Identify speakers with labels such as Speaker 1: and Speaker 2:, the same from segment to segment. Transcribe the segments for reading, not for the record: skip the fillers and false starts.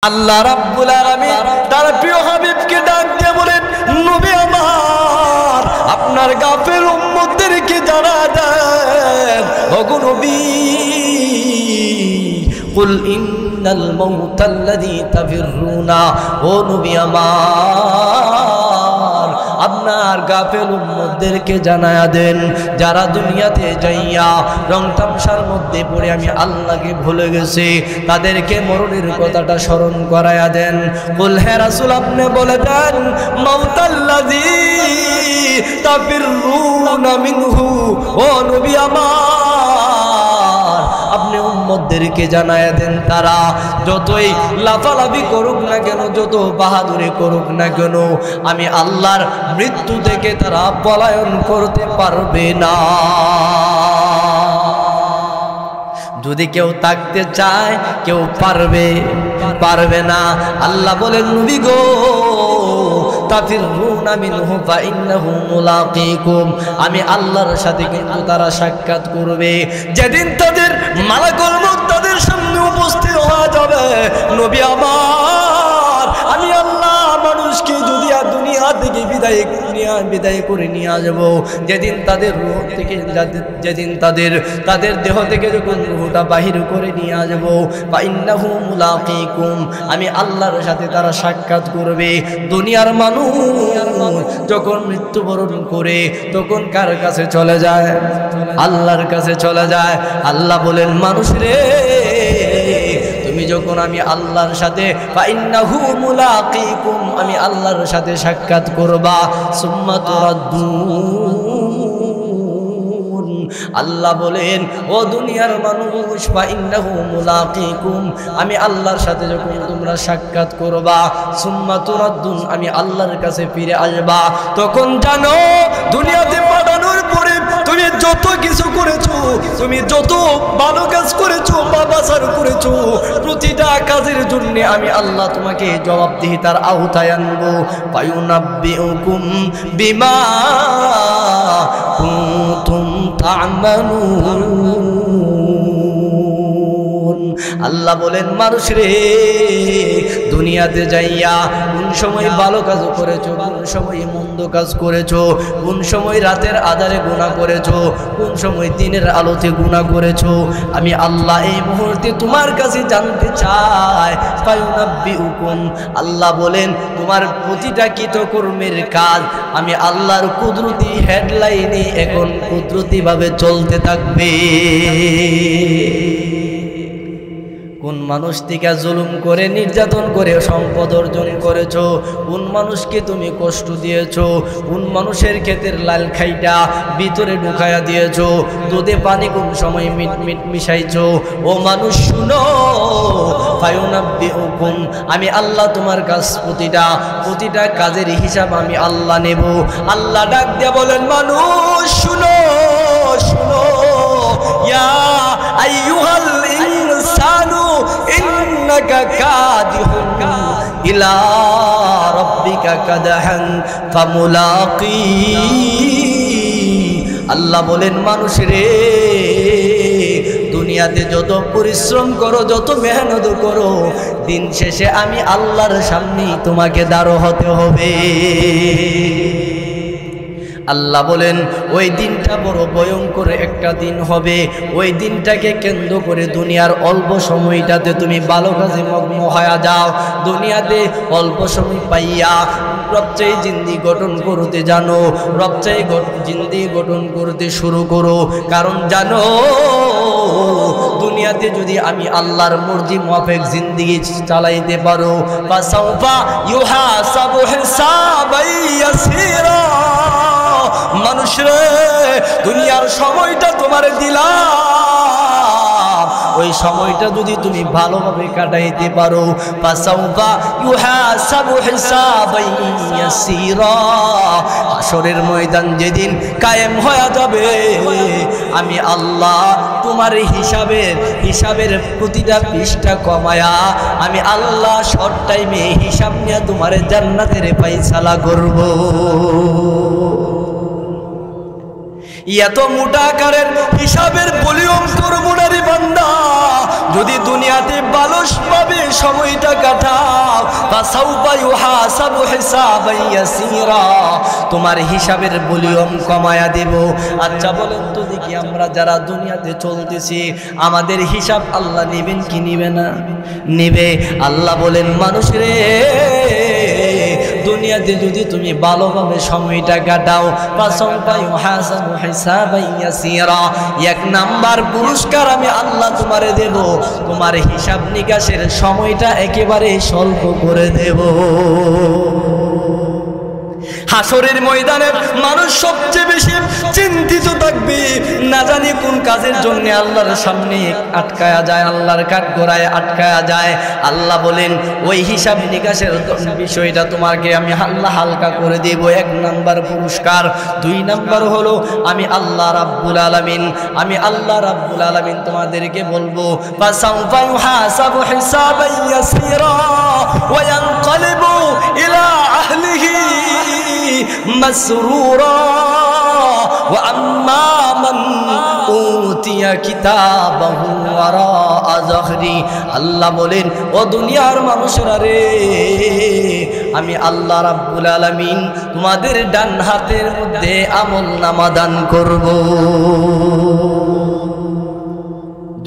Speaker 1: আল্লাহ রাব্বুল আলামিন তার প্রিয় হাবিবকে ডাক দিয়ে বলেন, নবী আমার আপনার গাফেল উম্মতদেরকে জানা দেন, ওগো নবী কুল ইন্নাল মাউতাল্লাযী তাফিরুনা, ও নবী আমার আপনার গাফেল উম্মতদেরকে জানায়া দেন যারা দুনিয়াতে যাইয়া রং তামসার মধ্যে পড়ে আমি আল্লাহকে ভুলে গেছে, তাদেরকে মরণের কথাটা স্মরণ করায়া দেন। কুল হে রাসূল আপনি বলে দেন, মাউতাল্লাযী তাফিরুনা মিনহু, ও নবী আমার আপনি উম্মতদেরকে জানায়া দেন তারা যতই লাফালাফি করুক না কেন, যত বাহাদুরি করুক না কেন, আমি আল্লাহর মৃত্যু থেকে তারা পলায়ন করতে পারবে না। যদি কেউ থাকতে চায় কেউ পারবে না। আল্লাহ বলেন, নবী গো তাফিরুনা মিনহু ফাইন্নাহু মুলাকীকুম, আমি আল্লাহর সাথে কিন্তু তারা সাক্ষাৎ করবে। যেদিন তাদের মালাকুল মউত তাদের সামনে উপস্থিত হয়ে যাবে, নবী আমার আমি আল্লাহ মানুষকে যদি দুনিয়া থেকে বিদায় করে নিয়ে আসব, যেদিন তাদের রূহ থেকে যেদিন তাদের দেহ থেকে যখন রূহটা বাহির করে নিয়ে আসব, ফাইন্নাহু মুলাকীকুম, আমি আল্লাহর সাথে তারা সাক্ষাৎ করবে। দুনিয়ার মানুষ যখন মৃত্যুবরণ করে তখন কার কাছে চলে যায়? আল্লাহর কাছে চলে যায়। আল্লাহ বলেন, মানুষ রে তুমি যখন আমি আল্লাহর সাথে ফাইন্নাহু মুলাকীকুম আমি আল্লাহর সাথে সাক্ষাৎ করবা, সুম্মা তুরাদ্দুন, আল্লাহ বলেন ও দুনিয়ার মানুষ ফাইন্নাহু মুলাকীকুম আমি আল্লাহর সাথে যখন তোমরা সাক্ষাৎ করবা, সুম্মা তুরাদ্দুন আমি আল্লাহর কাছে ফিরে আসবা, তখন জানো দুনিয়াতে পাঠানোর পরে তুমি যত কিছু করেছো, তুমি যত ভালো কাজ করেছো, বাবাসার করেছো, প্রতিটা কাজের জন্য আমি আল্লাহ তোমাকে জবাবদিহিতার আওতায় আনবো। ফায়ুনাব্বিউকুম বিমা কুনতুম তা'মালুন, আল্লাহ বলেন মানুষ রে দুনিয়াতে যাইয়া কোন সময় ভালো কাজ করেছো, কোন সময় মন্দ কাজ করেছো, কোন সময় রাতের আধারে গুনাহ করেছো, কোন সময় দিনের আলোতে গুনাহ করেছো, আমি আল্লাহ এই মুহূর্তে তোমার কাছে জানতে চাই। ফায়ুনাব্বিউকুম, আল্লাহ বলেন তোমার প্রতিটা কৃতকর্মের কাজ আমি আল্লাহর কুদরতি হেডলাইনে এখন কুদরতি ভাবে চলতে থাকবে। কোন মানুষ থেকে জুলুম করে নির্যাতন করে সম্পদ অর্জন করেছো, কোন মানুষকে তুমি কষ্ট দিয়েছো, কোন মানুষের ক্ষেতের লাল খাইটা ভিতরে ঢুকায়া দিয়েছো, দুধে পানি কোন সময় মিট মিশাইছো, ও মানুষ শুনো, ফায়ুনাব্বিউকুম আমি আল্লাহ তোমার কাছ প্রতিটা কাজের হিসাব আমি আল্লাহ নেব। আল্লাহ ডাক দিয়ে বলেন, মানুষ শুনো শুনো, ইয়া আইয়ুহাল ইনসানু ইন্নাকা কাদিহুন ইলা রাব্বিকা কাদহান ফামুলাকি, আল্লাহ বলেন মানুষ রে দুনিয়াতে যত পরিশ্রম করো, যত মেহনত করো, দিন শেষে আমি আল্লাহর সামনেই তোমাকে দাঁড় হতে হবে। আল্লাহ বলেন ওই দিনটা বড় ভয়ঙ্কর একটা দিন হবে। ওই দিনটাকে কেন্দ্র করে দুনিয়ার অল্প সময়টাতে তুমি ভালো কাজে মগ্ন হয়ে যাও, দুনিয়াতে অল্প সময় পাইয়া রবচাই জিন্দি গঠন করতে জানো, রবচাই জিন্দি গঠন করতে শুরু করো, কারণ জানো দুনিয়াতে যদি আমি আল্লাহর মর্জি মোয়াফেক জিন্দেগি চালাইতে পারো, ফাসাউফা ইউহাসাবু হিসাবান ইয়াসীরা, মানুষ রে দুনিয়ার সময়টা তোমার দিলাম, ওই সময়টা যদি তুমি ভালোভাবে কাটাইতে পারো, ফাসাউফা ইউহাসাবু হিসাবান ইয়াসীরা, হাশরের ময়দান যেদিন কায়েম হয়ে যাবে আমি আল্লাহ তোমার হিসাবের প্রতিটা পৃষ্ঠা কমায়া আমি আল্লাহ শর্ট টাইমে হিসাব নিয়ে তোমার জান্নাতের ফায়সালা করব। এত মোটা আকারের হিসাবের ভলিউম করবো না রে বান্দা, যদি দুনিয়াতে ভালোভাবে সময়টা কাটাও, ফাসাউফা ইউহাসাবু হিসাবান ইয়াসীরা, তোমার হিসাবের ভলিউম কমায়া দেব। আচ্ছা বলেন তো দেখি, আমরা যারা দুনিয়াতে চলতেছি আমাদের হিসাব আল্লাহ নেবেন কি নিবে না? নিবে। আল্লাহ বলেন, মানুষ রে, দুনিয়াতে যদি তুমি ভালোভাবে সময়টা কাটাও, ফাসাউফা ইউহাসাবু হিসাবান ইয়াসীরা, এক নাম্বার পুরস্কার আমি আল্লাহ তোমারে দেব, তোমার হিসাব নিকাশের সময়টা একেবারে স্বল্প করে দেব। হাসরের ময়দানে মানুষ সবচেয়ে বেশি চিন্তিত থাকবে, না জানি কোন কাজের জন্য আল্লাহর সামনে আটকায়া যায়, আল্লাহর কাঠগড়ায় আটকায়া যায়। আল্লাহ বলেন, ওই হিসাব নিকাশের বিষয়টা তোমাকে আমি আল্লাহ হালকা করে দেব, এক নাম্বার পুরস্কার। দুই নাম্বার হলো আমি আল্লাহ রাব্বুল আলামিন, আমি আল্লাহ রাব্বুল আলামিন তোমাদেরকে বলবো, ফাসাউফা ইউহাসাবু হিসাবান ইয়াসীরা ওয়া ইয়ানকালিবু ইলা আহলিহি মাসরুরা ওয়া আম্মা মান উতিয়া কিতাবাহু ওয়ারাআ যাহরি। আল্লাহ বলেন, ও দুনিয়ার মানুষেরা রে, আমি আল্লাহ রাব্বুল আলামিন তোমাদের ডান হাতের মধ্যে আমলনামা দান করব।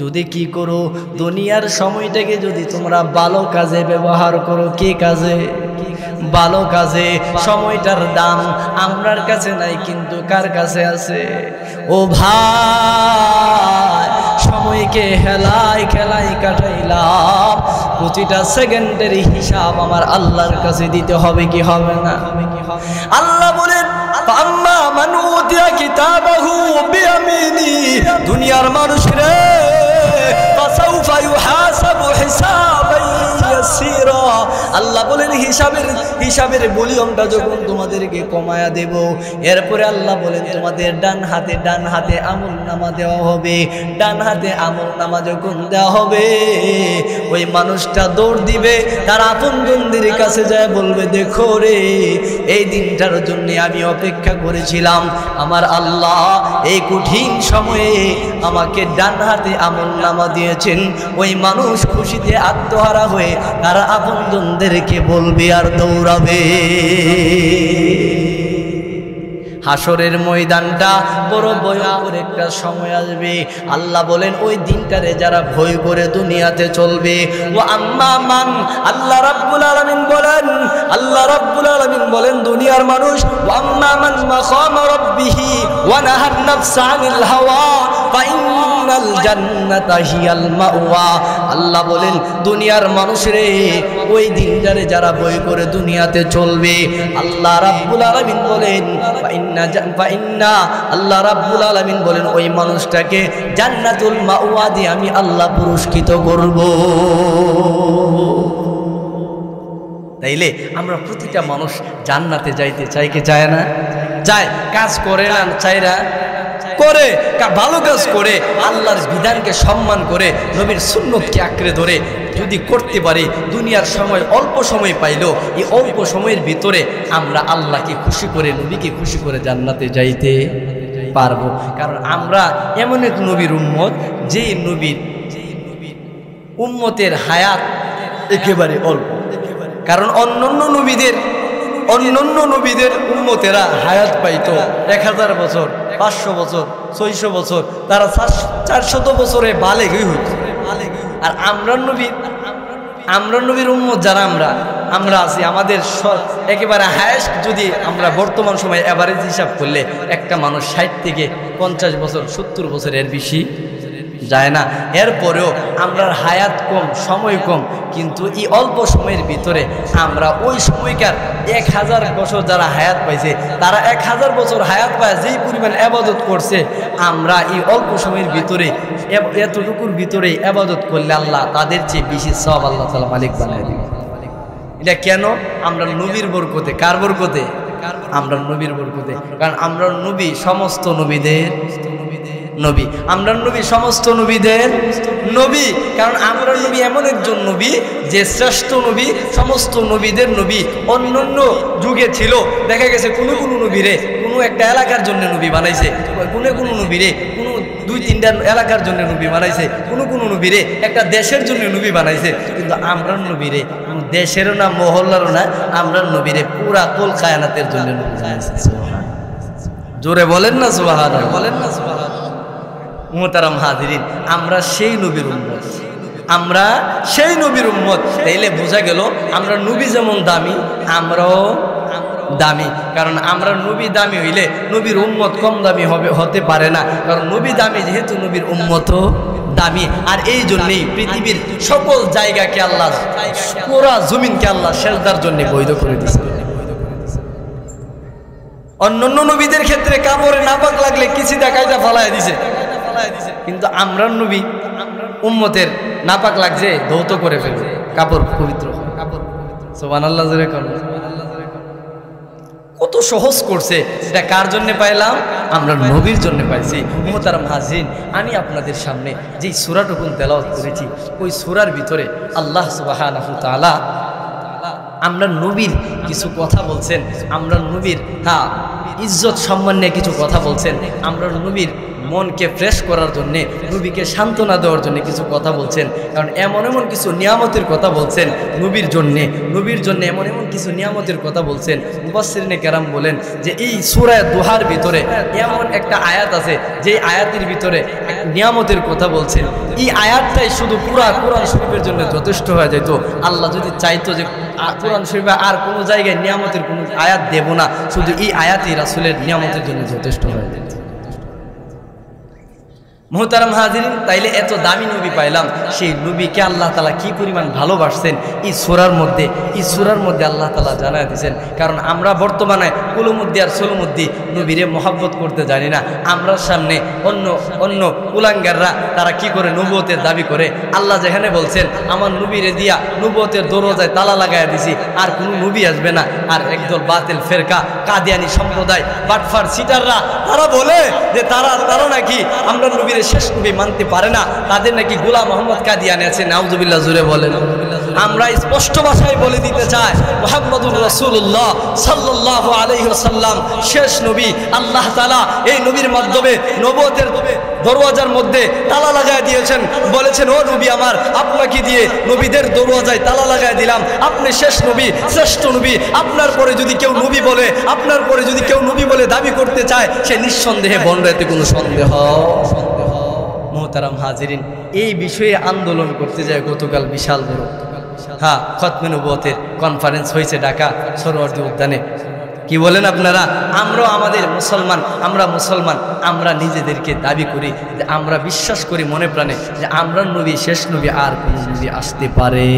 Speaker 1: যদি কি করো, দুনিয়ার সময়টাকে যদি তোমরা ভালো কাজে ব্যবহার করো। কি কাজে? ভালো কাজে। সময়টার দাম আমরার কাছে নাই, কিন্তু কার কাছে আছে? ও ভাই, সময়কে হেলাই খেলাই কাটাইলাম, প্রতিটা সেকেন্ডের হিসাব আমার আল্লাহর কাছে দিতে হবে কি হবে না? আল্লাহ বলেন, আম্মা মান উতিয়া কিতাবাহু বিয়ামিনি, দুনিয়ার মানুষ রে, ফাসাউফা ইউহাসাবু হিসাবান ইয়াসীরা। আল্লাহ বলেন, হিসাবের ভলিউমটা যখন তোমাদেরকে কমায়া দেব, এরপরে আল্লাহ বলেন তোমাদের ডান হাতে আমলনামা দেওয়া হবে। ডান হাতে আমলনামা যখন দেওয়া হবে, ওই মানুষটা দৌড় দিবে, তার আপনজনদের কাছে যায় বলবে, দেখো রে, এই দিনটার জন্য আমি অপেক্ষা করেছিলাম, আমার আল্লাহ এই কঠিন সময়ে আমাকে ডান হাতে আমলনামা দিয়েছেন। ওই মানুষ খুশিতে আত্মহারা হয়ে তার আপনজনদেরকে বলবে আর দৌড়াবে। হাসরের ময়দানটা বড় ভয়ঙ্কর একটা সময় আসবে। আল্লাহ বলেন, ওই দিনটারে যারা ভয় করে দুনিয়াতে চলবে, ও আম্মা মান, আল্লাহ রাব্বুল আলামিন বলেন দুনিয়ার মানুষ, ও আম্মা মান মাকামা রাব্বিহি ওয়া নাহান নাফসা আনিল হাওয়া ফাইন্নাল জান্নাতা হিয়াল মাওয়া। আল্লাহ বলেন, দুনিয়ার মানুষ রে, ওই দিনটারে যারা ভয় করে দুনিয়াতে চলবে, আল্লাহ রাব্বুল আলামিন বলেন, আল্লাহ রাব্বুল আলামিন বলেন, ওই মানুষটাকে জান্নাতুল মাওয়া দিয়ে আমি আল্লাহ পুরস্কৃত করব। তাইলে আমরা প্রতিটা মানুষ জান্নাতে যাইতে চাই কি চায় না? চায়। কাজ করে না চাইরা করে, ভালো কাজ করে, আল্লাহর বিধানকে সম্মান করে, নবীর সুন্নতকে আঁকড়ে ধরে যদি করতে পারি, দুনিয়ার সময় অল্প সময় পাইল, এই অল্প সময়ের ভিতরে আমরা আল্লাহকে খুশি করে, নবীকে খুশি করে জান্নাতে যাইতে পারবো। কারণ আমরা এমন এক নবীর উম্মত, যেই নবীর উম্মতের হায়াত একেবারে অল্প। কারণ অন্যান্য নবীদের উম্মতেরা হায়াত পাইতো 1000 বছর, 500 বছর, 600 বছর, তারা 400 বছরে বালেগই হইত। আর আমরা নবীর উম্মত যারা আমরা আছি, আমাদের একেবারে হায়েস্ট যদি আমরা বর্তমান সময়ে এভারেজ হিসাব করলে একটা মানুষ 60 থেকে 50 বছর, 70 বছরের বেশি যায় না। এরপরেও আমরা হায়াত কম, সময় কম, কিন্তু এই অল্প সময়ের ভিতরে আমরা ওই সময়কার 1000 বছর যারা হায়াত পাইছে, তারা 1000 বছর হায়াত পায় যেই পরিমাণ ইবাদত করছে, আমরা এই অল্প সময়ের ভিতরে এতটুকুর ভিতরে ইবাদত করলে আল্লাহ তাদের চেয়ে বেশি সওয়াব আল্লাহ তাআলা মালিক বানায় দিবে। এটা কেন? আমরা নবীর বরকতে। কার বরকতে? আমরা নবীর বরকতে। কারণ আমরা নবী সমস্ত নবীদের নবী, আমরা নবী সমস্ত নবীদের নবী। কারণ আমরা নবী এমন একজন নবী যে শ্রেষ্ঠ নবী, সমস্ত নবীদের নবী। অন্যান্য যুগে ছিল, দেখা গেছে কোনো নবীরে কোনো একটা এলাকার জন্য নবী বানাইছে, কোনো নবীরে কোনো 2-3টা এলাকার জন্য নবী বানাইছে, কোন নবীরে একটা দেশের জন্য নবী বানাইছে। কিন্তু আমরা নবীরে কোনো দেশেরও না মহল্লারও না, আমরা নবীরে পুরা কুল কায়নাতের জন্য নবী বানাইছে। জোরে বলেন না সুবহানাল্লাহ, বলেন না সুবহানাল্লাহ। মুহতারাম হাজিরিন, আমরা সেই নবীর উম্মত, আমরা সেই নবীর উম্মত। তাইলে বোঝা গেল আমরা নবী যেমন দামি, আমরাও দামি। কারণ আমরা নবী দামি হইলে নবীর উম্মত কম দামি হতে পারে না। কারণ নবী দামি যেহেতু নবীর উম্মতও দামি। আর এই জন্যেই পৃথিবীর সকল জায়গাকে আল্লাহ, পুরা জমিনকে আল্লাহ সেজদার জন্য বৈধ করে দিয়েছে। অন্যান্য নবীদের ক্ষেত্রে কাপড়ে নাপাক লাগলে কিছু দেখাইটা ফালায় দিছে, কিন্তু আমরা নবী উম্মতের নাপাক লাগছে ধৌত করে ফেলবে, কাপড় পবিত্র। সুবহানাল্লাহ, জোরে করুন। কত সহজ করছে। এটা কার জন্য পাইলাম? আমরা নবীর জন্য পাইছি। মুহতারাম হাজিরিন, আমি আপনাদের সামনে যেই সূরাটুকু তেলাওয়াত করেছি, ওই সূরার ভিতরে আল্লাহ সুবহানাহু ওয়া তাআলা আমরা নবীর কিছু কথা বলছেন, আমরা নবীর ইজ্জত সম্মান নিয়ে কিছু কথা বলছেন, আমরা নবীর মনকে ফ্রেশ করার জন্য, নবীকে সান্ত্বনা দেওয়ার জন্য কিছু কথা বলছেন। কারণ এমন এমন কিছু নিয়ামতের কথা বলছেন নবীর জন্য এমন এমন কিছু নিয়ামতের কথা বলছেন। মুফাসসিরিনে কেরাম বলেন যে এই সূরা দুহার ভিতরে এমন একটা আয়াত আছে, যে আয়াতের ভিতরে নিয়ামতের কথা বলছেন। এই আয়াতটাই শুধু পুরা কোরআন শরীফের জন্য যথেষ্ট হয়ে যেত। আল্লাহ যদি চাইতো যে কোরআন শরীফে আর কোনো জায়গায় নিয়ামতের কোনো আয়াত দেব না, শুধু এই আয়াতই রাসূলের নিয়ামতের জন্য যথেষ্ট হয়ে যেত। মুহতারাম হাজিরিন, তাইলে এত দামি নবী পাইলাম, সেই নবীকে আল্লাহ তাআলা কি পরিমাণ ভালোবাসছেন এই সূরার মধ্যে আল্লাহ তাআলা জানায় দিয়েছেন। কারণ আমরা বর্তমানে কুলুমুদ্দি আর সলুমুদ্দি নবীরে মহাব্বত করতে জানি না। আমরা সামনে অন্য কুলাঙ্গাররা তারা কি করে নবুয়তের দাবি করে। আল্লাহ যেখানে বলছেন আমার নবীরে দিয়া নবুয়তের দরজায় তালা লাগাইয়া দিছি, আর কোনো নবী আসবে না। আর একদল বাতিল ফেরকা কাদিয়ানি সম্প্রদায় বাটফার সিটাররা তারা বলে যে তারা নাকি আমরা নবীর শেষ নবী মানতে পারে না, তাদের নাকি গোলাম মোহাম্মদ কাদিয়ানি আছে। নাউজুবিল্লাহ, জোরে বলেন। আমরা স্পষ্ট ভাষায় বলে দিতে চাই, মুহাম্মদুর রাসূলুল্লাহ সাল্লাল্লাহু আলাইহি ওয়াসাল্লাম শেষ নবী। আল্লাহ তাআলা এই নবীর মাধ্যমে নবুয়তের দরওয়াজার মধ্যে তালা লাগায় দিয়েছেন। বলেছেন, ও নবী আমার, আপনাকে দিয়ে নবীদের দরওয়াজায় তালা লাগায় দিলাম। আপনি শেষ নবী, শ্রেষ্ঠ নবী। আপনার পরে যদি কেউ নবী বলে দাবি করতে চায়, সে নিঃসন্দেহে বন্ড, এতে কোনো সন্দেহ। মুহতারাম হাজিরিন, এই বিষয়ে আন্দোলন করতে যায় গতকাল বিশাল বড় খতমে নবুয়তের কনফারেন্স হয়েছে ঢাকা সরোয়ার্দী উদ্যানে। কি বলেন আপনারা? আমরা মুসলমান, আমরা নিজেদেরকে দাবি করি যে আমরা বিশ্বাস করি মনে প্রাণে যে আমরা নবী শেষ নবী, আর কোন নবী আসতে পারে।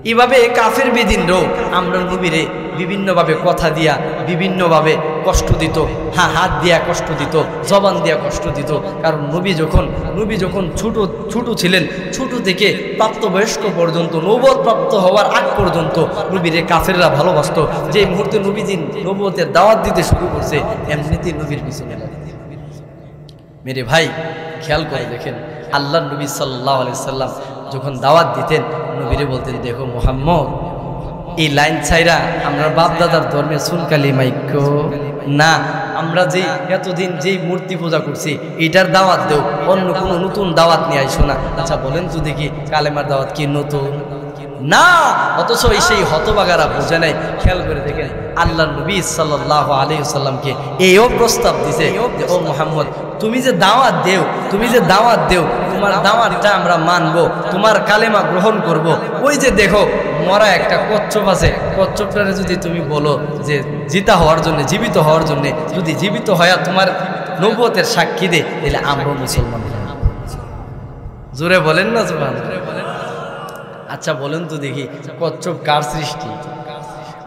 Speaker 1: এইভাবে কাফের বেদিনরাও আমরা নবীরে বিভিন্নভাবে কথা দিয়া, বিভিন্নভাবে কষ্ট দিত, হাত দিয়া কষ্ট দিত, জবান দিয়া কষ্ট দিত। কারণ নবী যখন ছোট ছিলেন, ছোট থেকে প্রাপ্তবয়স্ক পর্যন্ত, নবুয়ত প্রাপ্ত হওয়ার আগ পর্যন্ত নবীরে কাফেররা ভালোবাসত। যে মুহূর্তে নবীজি নবুয়তের দাওয়াত দিতে শুরু করছে, এমনিতেই নবীর পিছনে মেরে ভাই খেয়াল করে দেখেন, আল্লাহর নবী সাল্লাল্লাহু আলাইহি সাল্লাম যখন দাওয়াত দিতেন, নবীরে বলতেন, দেখো মুহাম্মদ, এই লাইন ছাইরা আমরা বাপ দাদার ধর্মে সুনকালি মাইক্য না, আমরা যে এতদিন যেই মূর্তি পূজা করছি এটার দাওয়াত দেও, অন্য কোনো নতুন দাওয়াত নিয়ে আইসো না। আচ্ছা বলেন তো দেখি, কালেমার দাওয়াত কি নতুন? না। অথচ সেই হতবাগারা বুঝে নেয়। খেয়াল করে দেখেন, আল্লাহ নবী সাল্লাল্লাহু আলাইহি ওয়াসাল্লামকে এইও প্রস্তাব দিছে যে ও মুহাম্মদ, তুমি যে দাওয়াত দেও, তোমার দাওয়াতটা আমরা মানবো, তোমার কালেমা গ্রহণ করব। ওই যে দেখো মরা একটা কচ্ছপ আছে, কচ্ছপটারে যদি তুমি বলো যে জীবিত হওয়ার জন্য যদি জীবিত হয়ে তোমার নবুয়তের সাক্ষী দে, তাহলে আমরা মুসলমান। জোরে বলেন না সুবহানাল্লাহ। আচ্ছা বলেন তো দেখি, কচ্ছপ কার সৃষ্টি?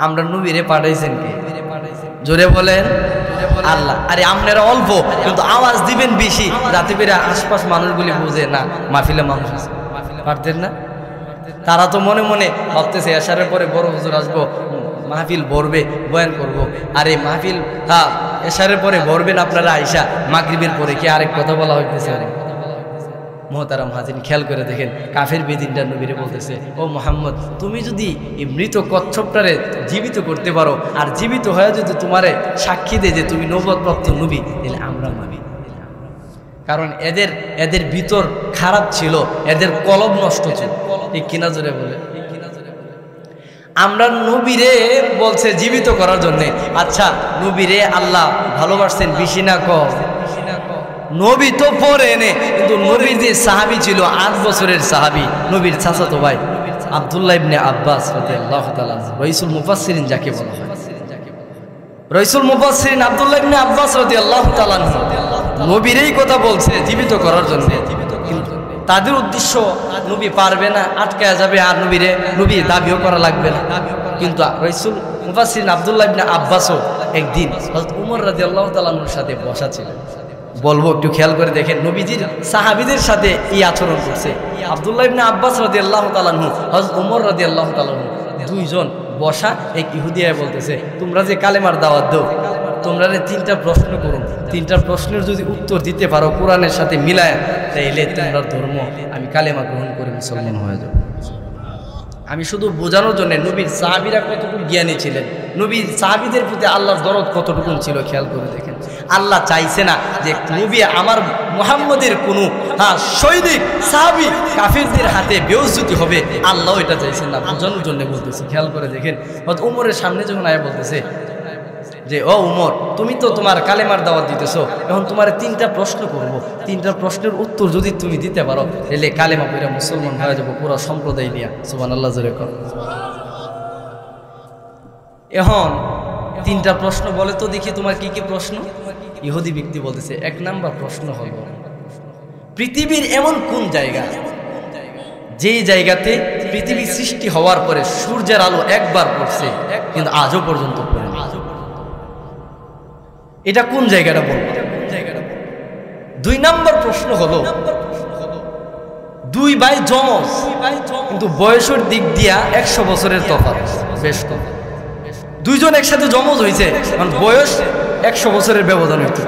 Speaker 1: আমরা নবীরে পাঠাইছেন কে? জোরে বলেন, আল্লাহ। আরে আপনারা অল্প, কিন্তু আওয়াজ দিবেন বেশি, যাতে করে আশপাশ মানুষগুলি বুঝে না মাহফিলে মানুষ আছে। পারতেন না? তারা তো মনে মনে ভাবতেছে এশারের পরে বড় হুজুর আসবো, মাহফিল ভরবে, বয়ান করব। আরে মাহফিল এশারের পরে ভরবেন আপনারা, আইসা মাগরিবের পরে কি আরেক কথা বলা হইতেছে? আরে মুহতারাম হাজিরিন, খেয়াল করে দেখেন, কাফের বেদিনটা নবীরে বলতেছে, ও মুহাম্মদ, তুমি যদি এই মৃত কচ্ছপটারে জীবিত করতে পারো, আর জীবিত হয়ে যদি তোমারে সাক্ষী দেয় যে তুমি নবুয়তপ্রাপ্ত নবী, তাহলে আমরা মানি। কারণ এদের ভিতর খারাপ ছিল, এদের কলব নষ্ট ছিল। ঠিক কিনা জোরে বলে? আমরা নবীরে বলছে জীবিত করার জন্য। আচ্ছা, নবীরে আল্লাহ ভালোবাসছেন বেশি না কম? নবী তো পরে এনে, কিন্তু নবীর যে সাহাবী ছিল 8 বছরের সাহাবী, নবীর চাচাতো ভাই আব্দুল্লাহ ইবনে আব্বাস রাদিয়াল্লাহু তাআলা, রাইসুল মুফাসসিরিন যাকে বলা হয়, রাইসুল মুফাসসিরিন আব্দুল্লাহ ইবনে আব্বাস রাদিয়াল্লাহু তাআলা নবীরই কথা বলছে জীবিত করার জন্য। তাদের উদ্দেশ্য নবী পারবে না, আটকায়া যাবে, আর নবী দাবিও করা লাগবে না। কিন্তু রাইসুল মুফাসসিরিন আব্দুল্লাহ ইবনে আব্বাসও একদিন হযরত ওমর রাদিয়াল্লাহু তাআলার সাথে বসা ছিলেন। বলবো, একটু খেয়াল করে দেখেন, নবীজির সাহাবীদের সাথে এই আচরণ করছে আব্দুল্লাহ ইবনে আব্বাস রাদিয়াল্লাহু তাআলা হযরত ওমর রাদিয়াল্লাহু তাআলা, দুইজন বসা। এক ইহুদিয়া বলতেছে, তোমরা যে কালেমার দাওয়াত দাও, তোমরা 3টা প্রশ্ন করুন, 3টা প্রশ্নের যদি উত্তর দিতে পারো কোরআনের সাথে মিলায়, তাইলে তোমরা ধর্ম আমি কালেমা গ্রহণ করে মুসলমান হয়ে যাও। আমি শুধু বোঝানোর জন্য নবীর সাহাবীরা কতটুকু জ্ঞানী ছিলেন, নবীর সাহাবীদের প্রতি আল্লাহর দরদ কতটুকু ছিল, খেয়াল করে দেখেন। আল্লাহ চাইছে না যে নবী আমার মুহাম্মদের কোনো সৈনিক সাহাবী কাফিরদের হাতে বেইজ্জতি হবে, আল্লাহ এটা চাইছেন না, বোঝানোর জন্য বলতেছে। খেয়াল করে দেখেন, ওমরের সামনে যখন আয়া বলতেছে যে, ও উমর, তুমি তো তোমার কালেমার দাওয়াত দিতেছো, এখন তোমার 3টা প্রশ্ন করবো, 3টা প্রশ্নের উত্তর যদি তুমি দিতে পারো, তাহলে কালেমা পড়ে মুসলমান হয়ে যাবো পুরো সম্প্রদায় নিয়ে। সুবহানাল্লাহ জোরে কর। এখন 3টা প্রশ্ন বলে তো দেখি, তোমার কি কি প্রশ্ন? ইহুদি ব্যক্তি বলতেছে, 1 নাম্বার প্রশ্ন হল, পৃথিবীর এমন কোন জায়গা যেই জায়গাতে পৃথিবী সৃষ্টি হওয়ার পরে সূর্যের আলো একবার পড়ছে কিন্তু আজও পর্যন্ত পড়ে না? এটা কোন জায়গাটা বলবো? 2 নাম্বার প্রশ্ন হলো, 2 ভাই যমজ, কিন্তু বয়সের দিক দিয়া 100 বছরের তফাৎ, বেশ কম। 2 জন একসাথে যমজ হয়েছে, কারণ বয়স 100 বছরের ব্যবধান হইতে,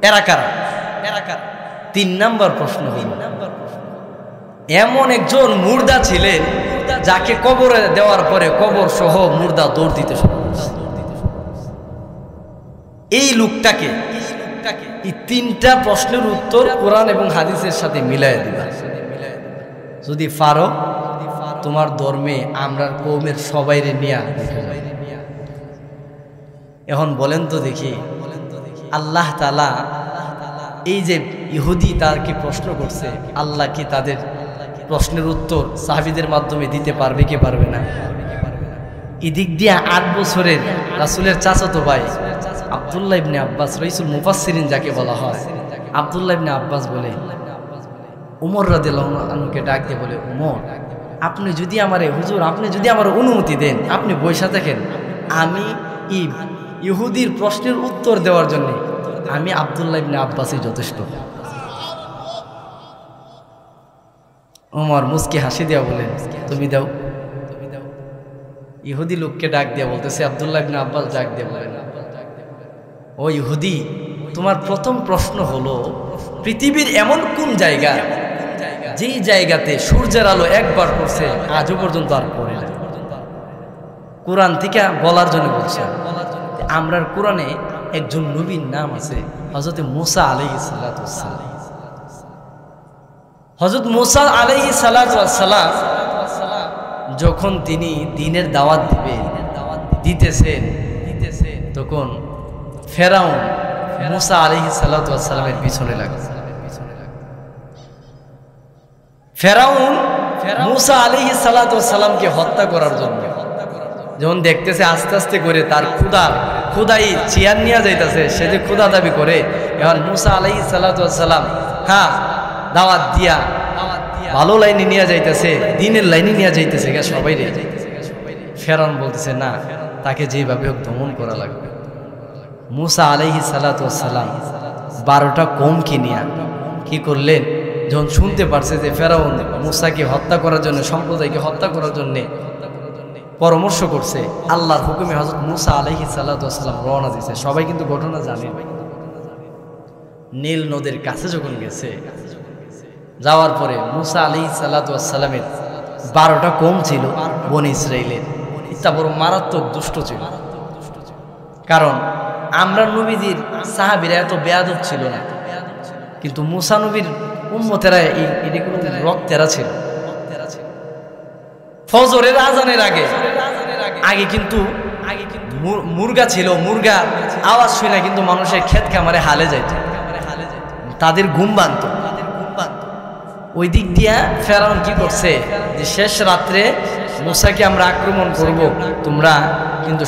Speaker 1: এরা কারা? 3 নাম্বার প্রশ্ন হলো, এমন একজন মুর্দা ছিলেন যাকে কবরে দেওয়ার পরে কবর সহ মুর্দা দৌড় দিতে শুরু করছে। এই লোকটাকে, এই 3টা প্রশ্নের উত্তর কোরআন এবং হাদিসের সাথে মিলাই দিবা। যদি পারো, তোমার ধর্মে আমরা কওমের সবাইরে নিয়া। এখন বলেন তো দেখি, আল্লাহ তাআলা এই যে ইহুদি তার কি প্রশ্ন করছে, আল্লাহ কি তাদের প্রশ্নের উত্তর সাহাবীদের মাধ্যমে দিতে পারবে কি পারবে না? এদিক দিয়ে 8 বছরের রাসূলের চাচাতো ভাই আব্দুল্লাহ ইবনে আব্বাস, রাইসুল মুফাসসিরিন যাকে বলা হয়, আব্দুল্লাহ ইবনে আব্বাস বলে ওমর রাদিয়াল্লাহু আনহুকে ডাক দিয়ে বলে, ওমর, আপনি যদি আমারে, হুজুর আপনি যদি আমার অনুমতি দেন, আপনি বইসা থাকেন, আমি ইহুদির প্রশ্নের উত্তর দেওয়ার জন্য আমি আব্দুল্লাহ ইবনে আব্বাসই যথেষ্ট। ওমর মুস্কি হাসি দেওয়া বলেন, তুমি দাও। ইহুদি লোককে ডাক দিয়া বলতেছে, আব্দুল্লাহ ইবনে আব্বাস ডাক দিয়ে বলেন, ও ইহুদি, তোমার প্রথম প্রশ্ন হলো, পৃথিবীর এমন কোন জায়গা যেই জায়গাতে সূর্যের আলো একবার পড়ছে আজও পর্যন্ত আর পড়ে না? কোরআন থেকে বলার জন্য বলছে। আমরার কোরআনে একজন নবীর নাম আছে, হযরত মূসা আলাইহিস সালাতু ওয়াস সালাম। হযরত মূসা আলাইহিস সালাতু ওয়াস সালাম যখন তিনি দ্বীনের দাওয়াত দিতেছেন, তখন ফেরাউন মূসা আলাইহিস সালাতু ওয়াস সালামের পিছনে লাগছে। ফেরাউন মূসা আলাইহিস সালাতু ওয়াস সালামকে হত্যা করার জন্য যখন দেখতেছে আস্তে আস্তে করে তার ক্ষুদাই চেয়ার নিয়ে যাইতেছে, সে যে ক্ষুদা দাবি করে, এখন মূসা আলাইহিস সালাতু ওয়াস সালাম দাওয়াত দিয়া ভালো লাইনে নিয়ে যাইতেছে, দ্বীনের লাইনে নিয়ে যাইতেছে সবাই রে। ফেরাউন বলতেছে, না, তাকে যেভাবে হোক দমন করা লাগবে। মূসা আলাইহিস সালাতু ওয়াস সালাম 12টা কওমকে নিয়ে কি করলেন, যখন শুনতে পারছে যে ফেরাউন মূসাকে হত্যা করার জন্য, সম্প্রদায়কে হত্যা করার জন্য পরামর্শ করছে, আল্লাহর হুকুমে হযরত মূসা আলাইহিস সালাতু ওয়াস সালাম রওনা দিয়েছে। সবাই কিন্তু ঘটনা জানে। নীল নদীর কাছে যখন গেছে, যাওয়ার পরে মূসা আলাইহিস সালাতু ওয়াস সালামের 12টা কওম ছিল বনি ইসরাইলের, এটা বড় মারাত্মক দুষ্ট ছিল। কারণ আমরা নবীজির সাহাবীরা এত বেয়াদব ছিল না, কিন্তু মুসা নবীর উম্মতেরা এটা কোনো রক্তেরা ছিল। ফজরের আজানের আগে কিন্তু মুরগা ছিল, মুরগা আওয়াজ শুনে কিন্তু মানুষের ক্ষেত খামারে হালে যাইত, তাদের ঘুম ভাঙত। ওই দিক দিয়া ফেরাউন কি করছে যে শেষ রাত্রে মুসাকে আমরা আক্রমণ করব, তোমরা কিন্তু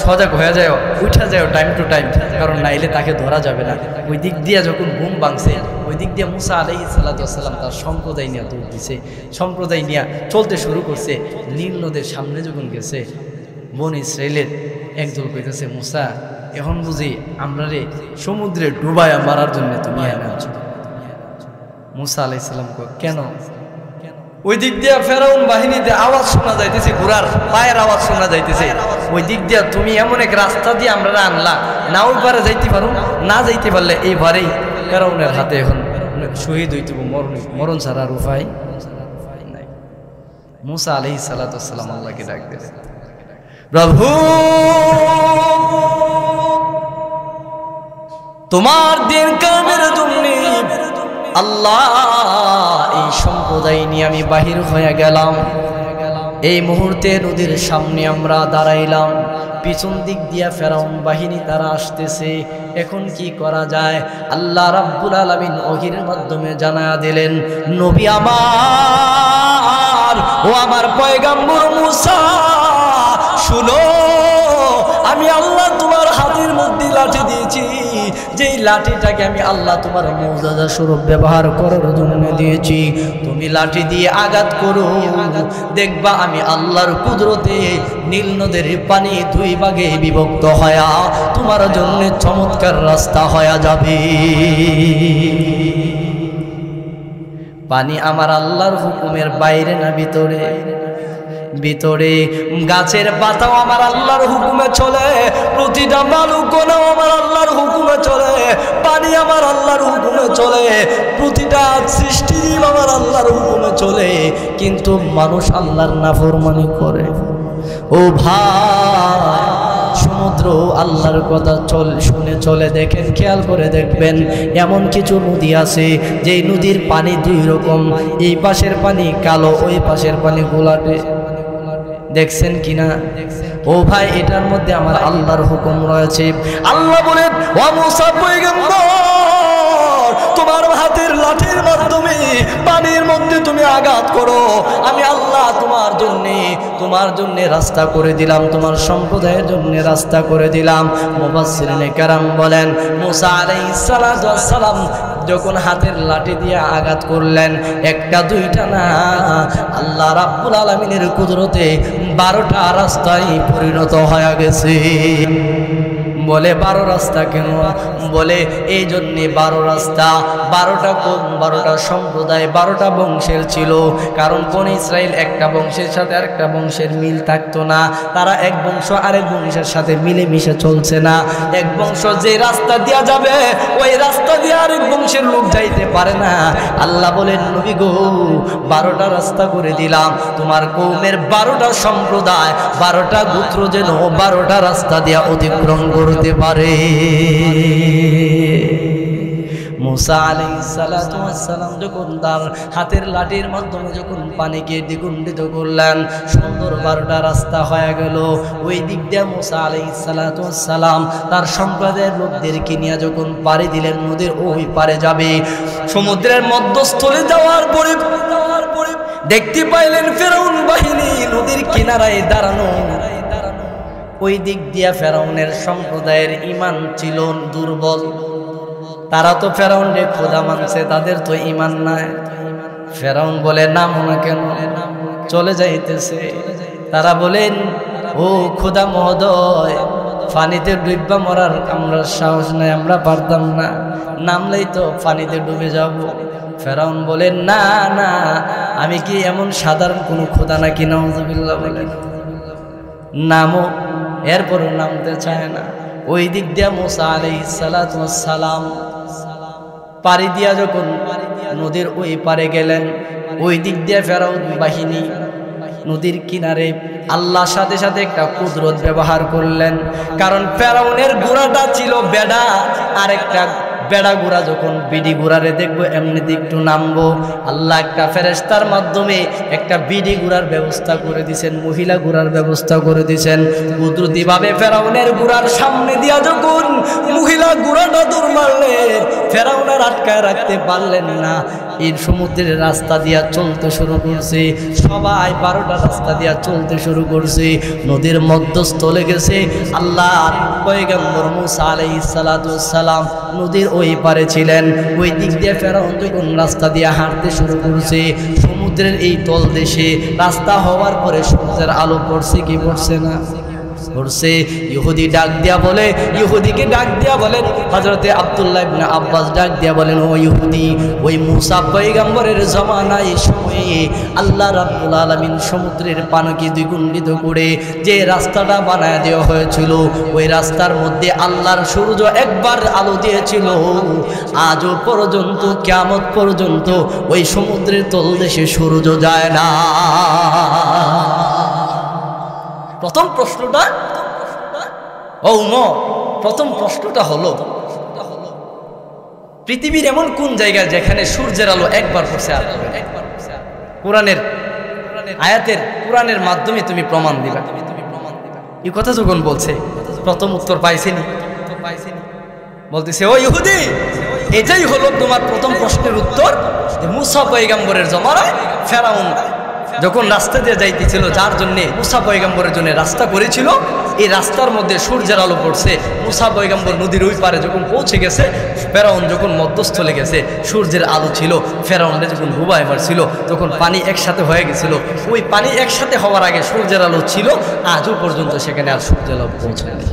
Speaker 1: সজাগ হয়ে যাও, উঠা যাও টাইম টু টাইম, কারণ নাইলে তাকে ধরা যাবে না। ওই দিক দিয়া যখন ঘুম ভাঙছে, ওই দিক দিয়ে মুসা আলাইহিস সালাম তার সম্প্রদায় নিয়ে দৌড় দিছে, সম্প্রদায় নিয়ে চলতে শুরু করছে। নীল নদের সামনে যখন গেছে, বন ইসরাইলের একদল কইতেছে, মুসা এখন বুঝি আমরা রে সমুদ্রে ডুবায়া মারার জন্য তুমি আনছ। মুসা আলাইহিস সালাম কয়, কেন? ওই দিক দিয়া ফেরাউন বাহিনীতে আওয়াজ শোনা যাইতেছে, ঘোড়ার পায়ের আওয়াজ শোনা যাইতেছে। ওই দিক দিয়া তুমি এমন এক রাস্তা দিয়ে আমরা আনলা, না ওই পারে যাইতে পারো, না যাইতে পারলে এইবারেই ফেরাউনের হাতে এখন শহীদ হইতে মরণ ছাড়া আর উপায় নাই। মুসা আলাইহিস সালাম আল্লাহকে ডাক দিলেন, প্রভু তোমার দিন কামের জন্য আল্লাহ এই সম্প্রদায় নিয়ে আমি বাহির হয়ে গেলাম। এই মুহূর্তে নদীর সামনে আমরা দাঁড়াইলাম, পিছন দিক দিয়া ফেরাউন বাহিনী তারা আসতেছে, এখন কি করা যায়? আল্লাহ রাব্বুল আলামিন ওহীর মাধ্যমে জানায়া দিলেন, নবী আমার, ও আমার পয়গম্বর মুসা, শুনো, আমি আল্লাহ তোমার হাতের মধ্যে লাঠি দিয়েছি, যেই লাঠিটাকে আমি আল্লাহ তোমার মুজিজা স্বরূপ ব্যবহার করার জন্য দিয়েছি। তুমি লাঠি দিয়ে আঘাত করো, দেখবা আমি আল্লাহর কুদরতে নীল নদের পানি দুই ভাগে বিভক্ত হয়া তোমার জন্য চমৎকার রাস্তা হয়ে যাবে। পানি আমার আল্লাহর হুকুমের বাইরে না ভিতরে? ভিতরে। গাছের পাতাও আমার আল্লাহর হুকুমে চলে, প্রতিটা বালুকণাও আমার আল্লাহর হুকুমে চলে, পানি আমার আল্লাহর হুকুমে চলে, প্রতিটা সৃষ্টি আমার আল্লাহর হুকুমে চলে, কিন্তু মানুষ আল্লাহর নাফরমানি করে। ও ভাই, সমুদ্র আল্লাহর কথা শুনে চলে। দেখেন, খেয়াল করে দেখবেন, এমন কিছু নদী আছে যেই নদীর পানি দুই রকম, এই পাশের পানি কালো, ওই পাশের পানি গোলাটে। দেখছেন কিনা? ও ভাই, এটার মধ্যে আমার আল্লাহর হুকুম রয়েছে। আল্লাহ বলেন, ও মুসা পয়গম্বর, তোমার হাতের লাঠির মাধ্যমে পানির মধ্যে তুমি আঘাত করো, আমি আল্লাহ তোমার জন্য রাস্তা করে দিলাম, তোমার সম্প্রদায়ের জন্য রাস্তা করে দিলাম। মুফাসসিরিনে কেরাম বলেন, মুসা আলাইহিস সালাম যখন হাতের লাঠি দিয়ে আঘাত করলেন, একটা দুইটা না, আল্লাহ রাব্বুল আলামিনের কুদরতে 12টা রাস্তায় পরিণত হয়ে গেছে। বলে 12 রাস্তা কেন? বলে এই জন্যে 12 রাস্তা, 12টা কম, 12টা সম্প্রদায়, 12টা বংশের ছিল। কারণ বনি ইসরাইল একটা বংশের সাথে আরেকটা বংশের মিল থাকতো না, তারা এক বংশ আরেক বংশের সাথে মিলেমিশে চলছে না। এক বংশ যে রাস্তা দিয়া যাবে, ওই রাস্তা দিয়ে আরেক বংশের লোক যাইতে পারে না। আল্লাহ বলেন, নবী গো, 12টা রাস্তা করে দিলাম, তোমার কওমের 12টা সম্প্রদায়, 12টা গোত্র যেন 12টা রাস্তা দিয়া অতিক্রম করতে পারে। মুসা আলাইহিস সালাম যখন তার হাতের লাঠির মাধ্যমে যখন পানিকে দ্বিগুণিত করলেন, সুন্দর 12টা রাস্তা হয়ে গেল। ওই দিক দিয়ে মুসা আলাইহিস সালাম তার সম্প্রদায়ের লোকদেরকে নিয়ে যখন পাড়ি দিলেন, নদীর ওই পারে যাবে, সমুদ্রের মধ্যস্থলে যাওয়ার পরে দেখতে পাইলেন ফেরাউন বাহিনী নদীর কিনারায় দাঁড়ানো। ওই দিক দিয়া ফেরাউনের সম্প্রদায়ের ঈমান ছিল দুর্বল, তারা তো ফেরাউনকে খোদা মানছে, তাদের তো ঈমান নাই। ফেরাউন বলে, নাম না কেন? চলে যাইতেছে। তারা বলেন, ও খোদা মহোদয়, পানিতে ডুববা মরার আমরা সাহস নাই, আমরা পারতাম না, নামলেই তো পানিতে ডুবে যাব। ফেরাউন বলেন, না না, আমি কি এমন সাধারণ কোনো খোদা নাকি? নাউযুবিল্লাহ বলেন, নামও। এরপরও নামতে চায় না। ওই দিক দিয়া মুসা আলাইহিস সালাম পাড়ি দিয়া যখন নদীর ওই পারে গেলেন, ওই দিক দিয়া ফেরাউন বাহিনী নদীর কিনারে আল্লাহর সাথে সাথে একটা কুদরত ব্যবহার করলেন। কারণ ফেরাউনের ঘোড়াটা ছিল বেড়া, আর একটা বেড়া ঘোড়া যখন বিডি ঘোড়ারে দেখবো এমনিতে একটু নামবো, আল্লাহ একটা ফেরেশতার মাধ্যমে একটা বিডি ঘোড়ার ব্যবস্থা করে দিয়েছেন, মহিলা ঘোড়ার ব্যবস্থা করে দিয়েছেন। কুদরতিভাবে ফেরাউনের ঘোড়ার সামনে দিয়া যখন মহিলা ঘোড়াটা দৌড় মারলেন, ফেরাউনের আটকায় রাখতে পারলেন না, এই সমুদ্রের রাস্তা দিয়া চলতে শুরু করছে। সবাই 12টা রাস্তা দিয়া চলতে শুরু করছে, নদীর মধ্যস্থলে গেছে। আল্লাহর পয়গম্বর মুসা আলাইহিস সালাতু ওয়াস সালাম নদীর ওই পারে ছিলেন। ওই দিক দিয়ে ফেরাউন যখন রাস্তা দিয়ে হাঁটতে শুরু করছে, সমুদ্রের এই তল দেশে রাস্তা হওয়ার পরে সূর্যের আলো পড়ছে কি পড়ছে না? পড়ছে। ইহুদি ডাক দিয়া বলে, ইহুদিকে ডাক দিয়া বলেন, হযরতে আব্দুল্লাহ ইবনে আব্বাস ডাক দিয়া বলেন, ও ইহুদি, ওই মুসা পয়গম্বরের জামানায় সময়ে আল্লাহ রাব্বুল আলামিন সমুদ্রের পানিকে দ্বিগুণিত করে যে রাস্তাটা বানায় দেওয়া হয়েছিল, ওই রাস্তার মধ্যে আল্লাহর সূর্য একবার আলো দিয়েছিল। আজও পর্যন্ত কিয়ামত পর্যন্ত ওই সমুদ্রের তলদেশে সূর্য যায় না। প্রথম প্রশ্নটা প্রথম প্রশ্নটা হলো, পৃথিবীর এমন কোন জায়গায় যেখানে সূর্যের আলো একবার পড়ছে? আর কোরআনের আয়াতের কোরআনের মাধ্যমে তুমি প্রমাণ দিবা। এই কথা যখন বলছে, প্রথম উত্তর পাইছেনি, বলতেছে, ও ইহুদি, এটাই হলো তোমার প্রথম প্রশ্নের উত্তর। মুসা পয়গম্বরের জমানায় ফেরাউন যখন রাস্তা দিয়ে যাইতেছিল, যার জন্যে মুসা পয়গম্বরের জন্য রাস্তা করেছিল, এই রাস্তার মধ্যে সূর্যের আলো পড়ছে। মুসা পয়গম্বর নদীর ওই পারে যখন পৌঁছে গেছে, ফেরাউন যখন মধ্যস্থলে গেছে, সূর্যের আলো ছিল। ফেরাউনে যখন ডুবায় মারছিল, তখন পানি একসাথে হয়ে গেছিল। ওই পানি একসাথে হওয়ার আগে সূর্যের আলো ছিল, আজও পর্যন্ত সেখানে আর সূর্যের আলো পৌঁছায়নি।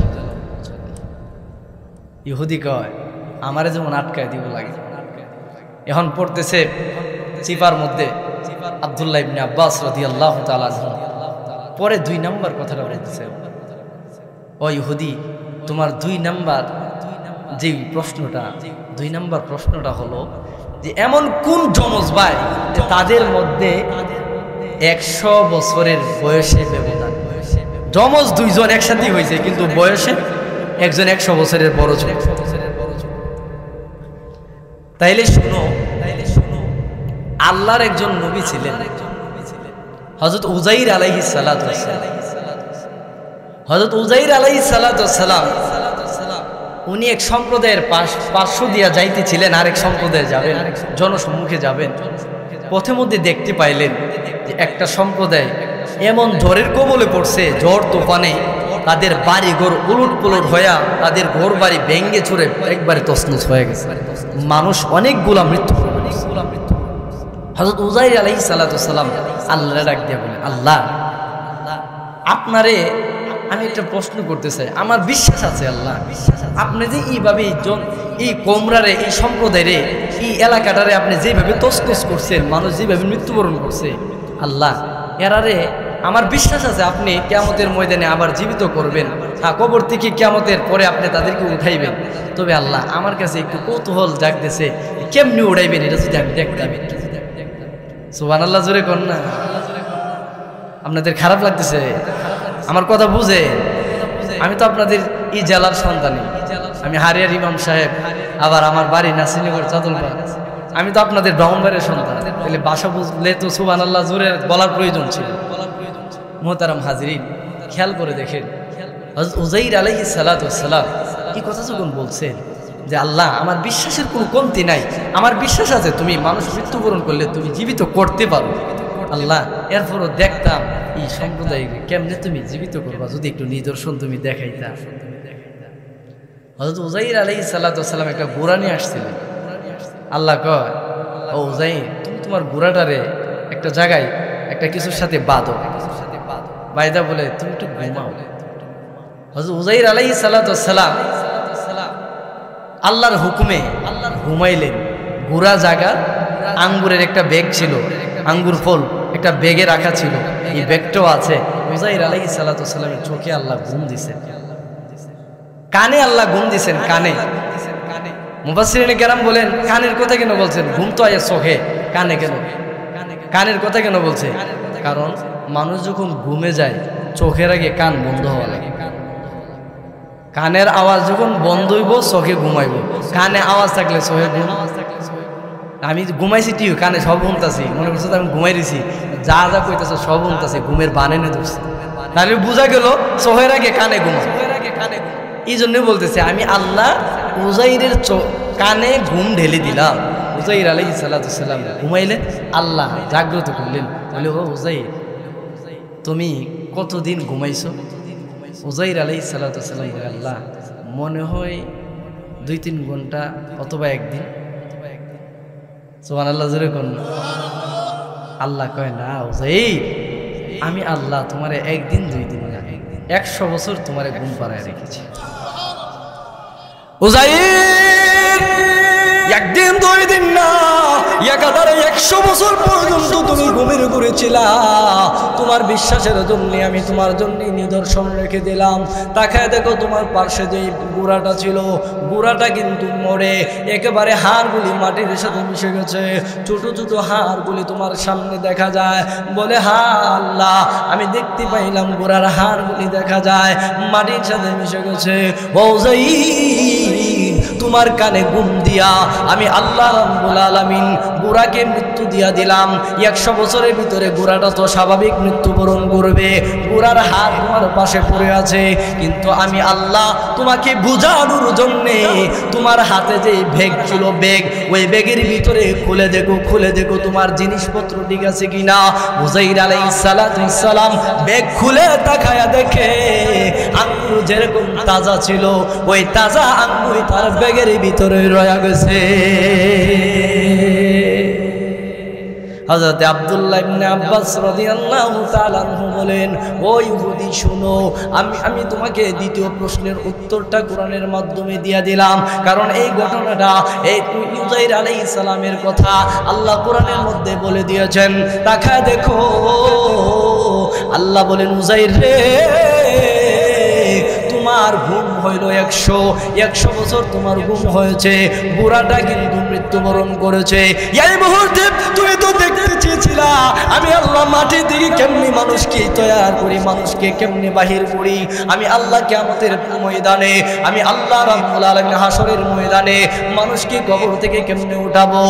Speaker 1: ইহুদি কয়, আমারে যেমন আটকায় দিব লাগে। এখন পড়তেছে চিপার মধ্যে আব্দুল্লাহ ইবনে আব্বাস রাদিয়াল্লাহু তাআলা আনহু। পরে 2 নাম্বার কথাটা বলতেছে, ও ইহুদি, তোমার 2 নাম্বার যে প্রশ্নটা, 2 নাম্বার প্রশ্নটা হলো যে এমন কোন যমজ ভাই যে তাদের মধ্যে 100 বছরের বয়সে ব্যবধান। যমজ 2 জন একসাথে হয়েছে, কিন্তু বয়সে একজন 100 বছরের বড় ছিল। তাইলে শুনো, আল্লাহর একজন নবী ছিলেন হযরত উযাইর আলাইহিস সালাতু ওয়াস সালাম। হযরত উযাইর আলাইহিস সালাতু ওয়াস সালাম উনি এক সম্প্রদায়ের পার্শ্ব দিয়া যাইতেছিলেন, আরেক সম্প্রদায়ে যাবেন, জনসম্মুখে যাবেন। পথে মধ্যে দেখতে পাইলেন যে একটা সম্প্রদায় এমন ঝড়ের কবলে পড়ছে, ঝড় তুফানে তাদের বাড়ি ঘর উলট পুলট হইয়া, তাদের ঘর বাড়ি ভেঙ্গে চুরে একবারে তছনছ হয়ে গেছে। মানুষ অনেকগুলা মৃত্যু। হযরত উযাইর আলাইহিস সালাতু ওয়াস সালাম আল্লাহরে ডাক দিয়া বলেন, আল্লাহ, আপনারে আমি একটা প্রশ্ন করতে চাই। আমার বিশ্বাস আছে আল্লাহ, আপনি যে এইভাবে এই কোমরারে, এই সম্প্রদায়ের, এই এলাকাটারে আপনি যেভাবে তছনছ করছেন, মানুষ যেভাবে মৃত্যুবরণ করছে, আল্লাহ, এরারে আমার বিশ্বাস আছে আপনি কিয়ামতের ময়দানে আবার জীবিত করবেন। হ্যাঁ, কবর থেকে কিয়ামতের পরে আপনি তাদেরকে উঠাইবেন। তবে আল্লাহ, আমার কাছে একটু কৌতূহল জাগতেছে, কেমনি উঠাইবেন এটা যদি আমি দেখতাম। সুবহানাল্লাহ, জোরে কোন না? আপনাদের খারাপ লাগতেছে? আমার কথা বুঝে, আমি তো আপনাদের এই জেলার সন্তানই, আমি হারিয়ার ইমাম সাহেব, আবার আমার বাড়ি নাসিরনগর চাদলপাড়া। আমি তো আপনাদের ব্রাহ্মণবাড়ির সন্তান। তাহলে ভাষা বুঝলে তো সুবহানাল্লাহ জোরে বলার প্রয়োজন ছিল। মুহতারাম হাজিরিন, খেয়াল করে দেখেন, হযরত উযাইর আলাইহিস সালাতু ওয়াস সালাম এই কথা যখন বলছেন যে আল্লাহ, আমার বিশ্বাসের কোনো কমতি নাই, আমার বিশ্বাস আছে তুমি মানুষ মৃত্যুবরণ করলে তুমি জীবিত করতে পারো। আল্লাহ, এরপরও দেখতাম এই সম্প্রদায়কে কেমনে তুমি জীবিত করবা, যদি একটু নিদর্শন তুমি দেখাইতা। হযরত উযাইর আলাইহিস সালাতু ওয়াস সালাম একটা ঘোড়া নিয়ে আসছিলেন। আল্লাহ কয়, ও উযাইর, তুমি তোমার ঘোড়াটারে একটা জায়গায় একটা কিছুর সাথে বাঁধো। বাইদা বলে তুমি একটু ঘুমাও। হযরত উযাইর আলাইহিস সালাতু ওয়াস সালাম আল্লাহর হুকুমে ঘুমাইলেন। ঘোড়া জায়গা আঙ্গুরের একটা ব্যাগ ছিল, আঙ্গুর ফল একটা ব্যাগে রাখা ছিল, এই ব্যাগটাও আছে। উযাইর আলাইহিস সালাতু ওয়াস সালামের চোখে আল্লাহ ঘুম দিছেন, কানে আল্লাহ ঘুম দিছেন, কানে। মুফাসসিরিনে কেরাম বলেন, কানের কথা কেন বলছেন? ঘুম তো আয়া চোখে, কানে কেন? কানের কথা কেন বলছে? কারণ মানুষ যখন ঘুমে যায়, চোখের আগে কান বন্ধ হওয়া লাগে। কানের আওয়াজ যখন বন্ধ হইব চোখে ঘুমাইব, কানে আওয়াজ থাকলে চোখে ঘুম। আমি ঘুমাইছি ঠিক কানে সব শুনতাছি, মনে করছো আমি ঘুমাই দিছি, যা যা কইতেছে সব শুনতাছি, ঘুমের বানে নে ধরছি, তাহলে বোঝা গেল চোখের আগে কানে ঘুমা। এই জন্যই বলতেছে আমি আল্লাহ উজাইরের কানে ঘুম ঢেলে দিলাম। উজাইর আলাইহিস সালাম ঘুমাইলেন, আল্লাহ জাগ্রত করলেন, বলে ও উজাইর তুমি কতদিন ঘুমাইছো? উজাইর আলাইহিস সালাম বলে আল্লাহ মনে হয় 2-3 ঘন্টা অথবা একদিন। সুবহানাল্লাহ জোরে কোন। আল্লাহ কয় না উজাইর, আমি আল্লাহ তোমারে 1 দিন 2 দিন না 100 বছর তোমারে ঘুম পাড়ায় রেখেছি। উজাইর 1 দিন 2 দিন না, একাধারে 100 বছর পর্যন্ত তুমি ঘুমের ঘরে ছিলা। তোমার বিশ্বাসের জন্য আমি তোমার জন্য নিদর্শন রেখে দিলাম। তাকায় দেখো তোমার পাশে যে গুড়াটা ছিল, গুড়াটা কিন্তু মরে একেবারে হাড়গুলি মাটির সাথে মিশে গেছে। ছোট ছোট হাড়গুলি তোমার সামনে দেখা যায়। বলে হা আল্লাহ, আমি দেখতে পাইলাম গুড়ার হাড়গুলি দেখা যায় মাটির সাথে মিশে গেছে। ও উজাইর, তোমার কানে ঘুম দিয়া আমি আল্লাহ রাব্বুল আলামিন বুড়াকে মৃত্যু দিয়া দিলাম। 100 বছরের ভিতরে বুড়াটা তো স্বাভাবিক মৃত্যুবরণ করবে, বুড়ার হাত তোমার পাশে পড়ে আছে, কিন্তু আমি আল্লাহ তোমাকে বুঝানোর জন্যে তোমার হাতে যে ব্যাগ ছিল, ব্যাগ, ওই ব্যাগের ভিতরে খুলে দেখো তোমার জিনিসপত্র ঠিক আছে কিনা। উজাইর আলাইহিস সালাম ব্যাগ খুলে তাকায়া দেখে আঙ্গুর যেরকম তাজা ছিল, ওই তাজা আঙ্গুর তার ব্যাগের ভিতরে রয়ে গেছে। হযরত আব্দুল্লাহ ইবনে আব্বাস রাদিয়াল্লাহু তাআলা আনহু বলেন, ও ইহুদি শোনো, আমি তোমাকে দ্বিতীয় প্রশ্নের উত্তরটা কোরআনের মাধ্যমে দিয়ে দিলাম, কারণ এই ঘটনাটা এই উজাইর আলাইহিস সালামের কথা আল্লাহ কোরআনের মধ্যে বলে দিয়েছেন। তাকায় দেখো আল্লাহ বলেন, উজাইর রে তোমার ঘুম হইল 100 বছর তোমার ঘুম হয়েছে, বুড়াটা কিন্তু মৃত্যুবরণ করেছে। এই মুহূর্তে তুমি তো দেখতে চেয়েছিলা আমি আল্লাহ মাটি থেকে কেমনি মানুষকে তৈরি করি, মানুষকে কেমনি বাহির করি। আমি আল্লাহ কিয়ামতের ময়দানে, আমি আল্লাহ রাব্বুল আলামিন হাসরের ময়দানে মানুষকে কবর থেকে কেমনে উঠাবো।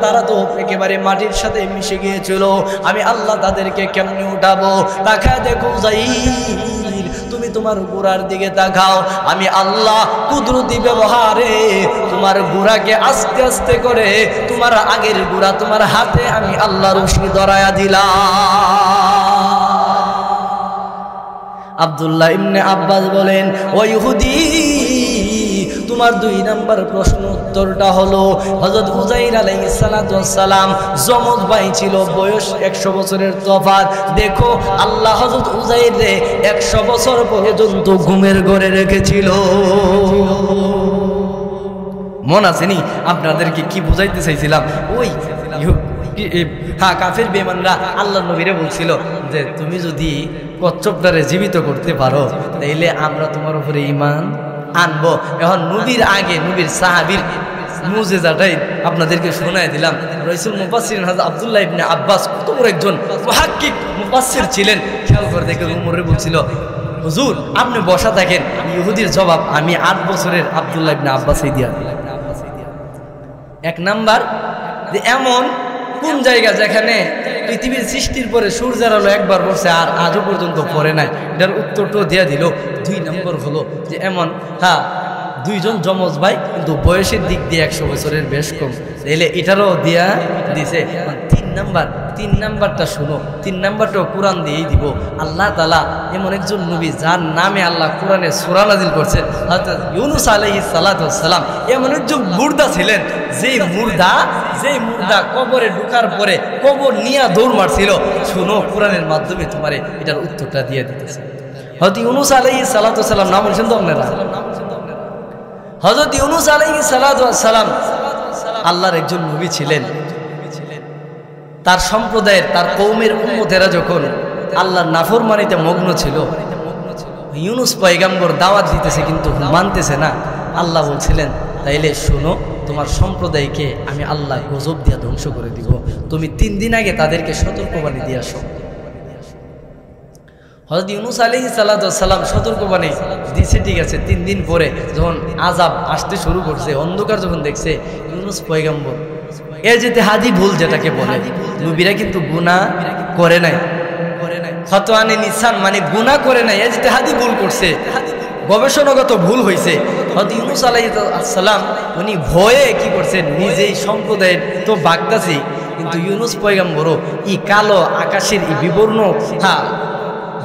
Speaker 1: তারা তো একেবারে মাটির সাথে মিশে গিয়েছিল, আমি আল্লাহ তাদেরকে কেমনে উঠাবো। তাকায় দেখো উজাইর, তুমি তোমার গোড়ার দিকে তাকাও, আমি আল্লাহ কুদরতি ব্যবহারে তোমার গোড়াকে আস্তে আস্তে করে তোমার আগের গোড়া তোমার হাতে আমি আল্লাহ রশি ধরায়া দিলাম। আব্দুল্লাহ ইবনে আব্বাস বলেন, ও ইহুদি তোমার 2 নাম্বার প্রশ্ন উত্তরটা হলো হযরত উজাইর আলাইহিস সালাম যমজ ভাই ছিল, বয়স 100 বছরের তফাৎ। দেখো আল্লাহ হযরত উজাইরকে 100 বছর পর্যন্ত ঘুমের ঘরে রেখেছিল। মন আসেনি আপনাদেরকে কি বুঝাইতে চাইছিলাম? ওই কাফের বেঈমানরা আল্লাহর নবীরে বলছিল যে তুমি যদি কচ্ছপটারে জীবিত করতে পারো তাইলে আমরা তোমার উপরে ঈমান আনবো। এখন নবীর আগে নবীর সাহাবীর মুজিজাটাই আপনাদেরকে শোনায় দিলাম। রাসূল মুফাসসির হযরত আব্দুল্লাহ ইবনে আব্বাস কত বড় একজন মুহাক্কিক মুফাসসির ছিলেন। খেয়াল করে দেখেন উমরে বলছিল, হুজুর আপনি বসা থাকেন, ইহুদির জবাব আমি 8 বছরের আব্দুল্লাহ ইবনে আব্বাসই দিয়া দিলাম। 1 নাম্বার যে এমন কোন জায়গা যেখানে পৃথিবীর সৃষ্টির পরে সূর্যের আলো একবার পড়ছে আর আজও পর্যন্ত পড়ে নাই, এটার উত্তরটাও দিয়া দিল। 2 নম্বর হলো যে এমন 2 জন যমজ ভাই কিন্তু বয়সের দিক দিয়ে 100 বছরের বেশ কম, তাইলে এটারও দিয়া দিছে। 3 নাম্বারটা শুনো, 3 নাম্বারটাও কোরআন দিয়েই দিব। আল্লাহ তাআলা এমন একজন নবী যার নামে আল্লাহ কোরআনে সূরা নাযিল করছেন, হযরত ইউনূস আলাইহিস সালাম এমন একজন মুর্দা ছিলেন, যেই মুর্দা কবরে ঢোকার পরে কবর নিয়ে দৌড় মারছিল। শুনো কোরআনের মাধ্যমে তোমারে এটার উত্তরটা দিয়ে দিতেছে। হযরত ইউনূস আলাইহিস সালাম নাম শুনতো আপনারা? হযরত ইউনূস আলাইহিস সালাম আল্লাহর একজন নবী ছিলেন। তার সম্প্রদায়ের তার কওমের উম্মতেরা যখন আল্লাহর নাফরমানিতে মগ্ন ছিল, ইউনূস পয়গম্বর দাওয়াত দিতেছে কিন্তু মানতেছে না। আল্লাহ বলছিলেন তাইলে শোনো, তোমার সম্প্রদায়কে আমি আল্লাহ গজব দিয়া ধ্বংস করে দিব, তুমি 3 দিন আগে তাদেরকে সতর্কবাণী দিয়ে আসো। হযরত ইউনূস আলাইহিস সালাম সতর্কবাণী দিছে, ঠিক আছে। 3 দিন পরে যখন আযাব আসতে শুরু করছে, অন্ধকার যখন দেখছে, ইউনূস পয়গম্বর ইজতিহাদি ভুল যেটাকে বলে, নবীরা কিন্তু গুনাহ করে নাই, খতওয়ানে নিসান মানে গুনাহ করে নাই, ইজতিহাদি ভুল করছে, গবেষণাগত ভুল হয়েছে। হযরত ইউনূস আলাইহিস সালাম উনি ভয়ে কি করছেন, নিজেই সম্প্রদায়ের তো বাগদাসি, কিন্তু ইউনূস পয়গম্বরও ই কালো আকাশের ই বিবর্ণ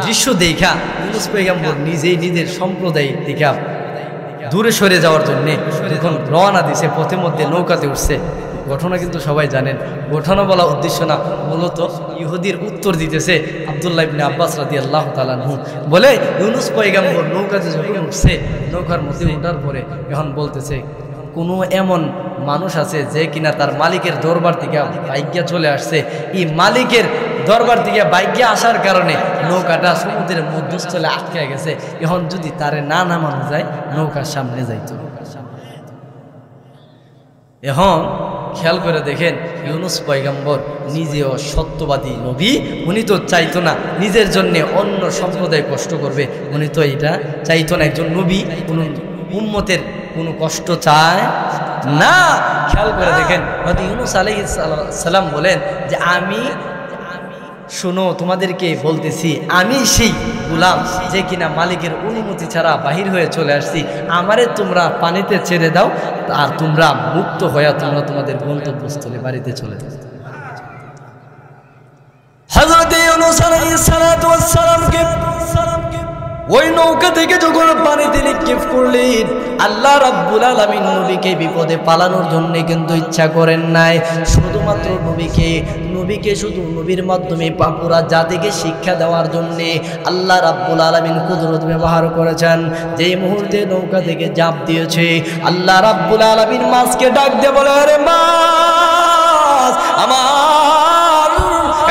Speaker 1: দৃশ্য দেখা ইউনূস পয়গম্বর নিজেই নিজের সম্প্রদায় দেখা দূরে সরে যাওয়ার জন্য যখন রওনা দিছে, পথে মধ্যে নৌকাতে উঠছে। ঘটনা কিন্তু সবাই জানেন, ঘটনা বলা উদ্দেশ্য না, মূলত ইহুদির উত্তর দিতেছে আব্দুল্লাহ ইবনে আব্বাস রাদিয়াল্লাহু তাআলা আনহু। বলে ইউনূস পয়গম্বর নৌকাতে যখন উঠছে, নৌকার মধ্যে ওঠার পরে এখন বলতেছে, কোনো এমন মানুষ আছে যে কিনা তার মালিকের দরবার থেকে বাইজ্ঞা চলে আসছে, এই মালিকের দরবার থেকে বাইজ্ঞা আসার কারণে নৌকাটা সমুদ্রের মধ্যস্থলে আটকে গেছে, এখন যদি তারে না নামানো যায় নৌকার সামনে যাইতো। এখন খেয়াল করে দেখেন, ইউনূস পয়গম্বর নিজেও সত্যবাদী নবী, উনি তো চাইতো না নিজের জন্য অন্য সম্প্রদায় কষ্ট করবে, উনি তো এটা চাইতো না। একজন নবী কোনো উম্মতের কোনো কষ্ট চায় না। খেয়াল করে দেখেন, হযরত ইউনূস আলাইহিস সালাম বলেন যে আমি শোনো, তোমাদেরকে বলতেছি, আমি সেই গোলাম যে কিনা মালিকের অনুমতি ছাড়া বাহির হয়ে চলে আসছি, আমারে তোমরা পানিতে ছেড়ে দাও, আর তোমরা মুক্ত হয়ে তোমরা তোমাদের গন্তব্যস্থলে বাড়িতে চলে যাও। হযরত ইউনূস আলাইহিস সালামকে ওই নৌকা থেকে যখন পানিতে নিক্ষেপ করলেন, আল্লাহ রাব্বুল আলামিন নবীকে বিপদে পালানোর জন্য কিন্তু ইচ্ছা করেন নাই, শুধুমাত্র নবীকে শুধু নবীর মাধ্যমে পুরা জাতিকে শিক্ষা দেওয়ার জন্য আল্লাহ রাব্বুল আলামিন কুদরত ব্যবহার করেছেন। যেই মুহূর্তে নৌকা থেকে ঝাঁপ দিয়েছে, আল্লাহ রাব্বুল আলামিন মাছকে ডাক দিয়ে বলে, আরে মাছ, আমার